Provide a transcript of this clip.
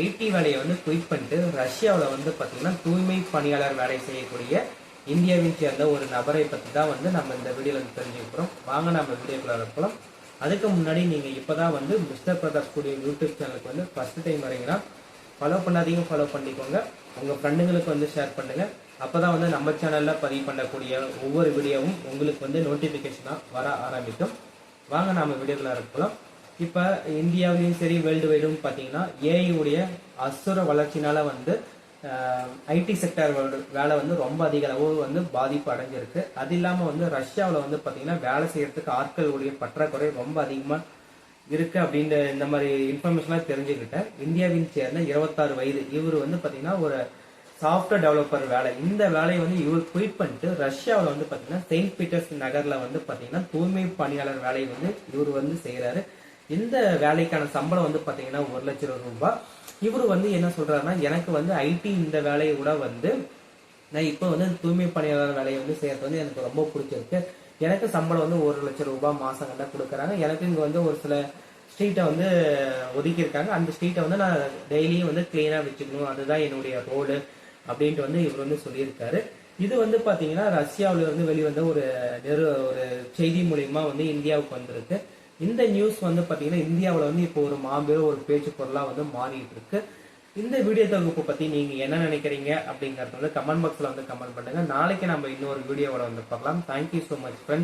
ID வேலையை வந்து quit பண்ணிட்டு ரஷ்யாவில் வந்து பார்த்தீங்கன்னா தூய்மை பணியாளர் வேலை செய்யக்கூடிய இந்தியாவை சேர்ந்த ஒரு நபரை பற்றி தான் வந்து நம்ம இந்த வீடியோவில் வந்து தெரிஞ்சுக்கிறோம். வாங்க நம்ம வீடியோக்குள்ள இருக்கலாம். அதுக்கு முன்னாடி நீங்கள் இப்போ தான் வந்து மிஸ்டர் பிரதாப் ஸ்டுடியோ யூடியூப் சேனலுக்கு வந்து ஃபர்ஸ்ட் டைம் வரீங்கன்னா ஃபாலோ பண்ணாதீங்க, ஃபாலோ பண்ணிக்கோங்க. உங்கள் ஃப்ரெண்டுங்களுக்கு வந்து ஷேர் பண்ணுங்கள். அப்போ தான் வந்து நம்ம சேனலில் பதிவு பண்ணக்கூடிய ஒவ்வொரு வீடியோவும் உங்களுக்கு வந்து நோட்டிஃபிகேஷனாக வர ஆரம்பிக்கும். வாங்க நம்ம வீடியோக்குள்ள இருக்கலாம். இப்போ இந்தியாவிலையும் சரி வேர்ல்டு வைடும் பார்த்தீங்கன்னா ஏஐ உடைய அசுர வளர்ச்சினால வந்து ஐடி செக்டர் வேலை வந்து ரொம்ப அதிக அளவு வந்து பாதிப்பு அடைஞ்சிருக்கு. அது இல்லாமல் வந்து ரஷ்யாவில் வந்து பார்த்தீங்கன்னா வேலை செய்யறதுக்கு ஆட்களுடைய பற்றாக்குறை ரொம்ப அதிகமாக இருக்கு அப்படின்ற இந்த மாதிரி இன்ஃபர்மேஷன்லாம் தெரிஞ்சுக்கிட்டேன். இந்தியாவின் சேர்ந்த 26 வயது இவர் வந்து பார்த்தீங்கன்னா ஒரு சாஃப்ட்வேர் டெவலப்பர் வேலை. இந்த வேலையை வந்து இவர் குயிட் பண்ணிட்டு ரஷ்யாவில் வந்து பார்த்தீங்கன்னா செயின்ட் பீட்டர்ஸ் நகரில் வந்து பார்த்தீங்கன்னா தூய்மை பணியாளர் வேலையை வந்து இவர் வந்து செய்கிறாரு. இந்த வேலைக்கான சம்பளம் வந்து பார்த்தீங்கன்னா 1 லட்சம் ரூபாய். இவர் வந்து என்ன சொல்றாருன்னா, எனக்கு வந்து ஐடி இந்த வேலையை கூட வந்து நான் இப்போ வந்து தூய்மை பணியாளர் வேலையை வந்து செய்யறது வந்து எனக்கு ரொம்ப பிடிச்சிருக்கு. எனக்கு சம்பளம் வந்து 1 லட்சம் ரூபாய் மாசம் கண்டா கொடுக்குறாங்க. எனக்கு இங்கே வந்து ஒரு சில ஸ்ட்ரீட்டை வந்து ஒதுக்கியிருக்காங்க. அந்த ஸ்ட்ரீட்டை வந்து நான் டெய்லியும் வந்து கிளீனாக வச்சுக்கணும், அதுதான் என்னுடைய ரோடு அப்படின்ட்டு வந்து இவர் வந்து சொல்லியிருக்காரு. இது வந்து பார்த்தீங்கன்னா ரஷ்யாவில இருந்து வெளிவந்த ஒரு செய்தி மூலியமா வந்து இந்தியாவுக்கு வந்திருக்கு. இந்த நியூஸ் வந்து பார்த்தீங்கன்னா இந்தியாவில் வந்து இப்போ ஒரு மாபெரும் ஒரு பேச்சு பொருளாக வந்து மாறிட்டு இருக்கு. இந்த வீடியோ தொகுப்பு பற்றி நீங்கள் என்ன நினைக்கிறீங்க அப்படிங்கிறது வந்து கமெண்ட் பாக்ஸில் வந்து கமெண்ட் பண்ணுங்க. நாளைக்கு நம்ம இன்னொரு வீடியோவோட வந்து பார்க்கலாம். Thank you so much friends.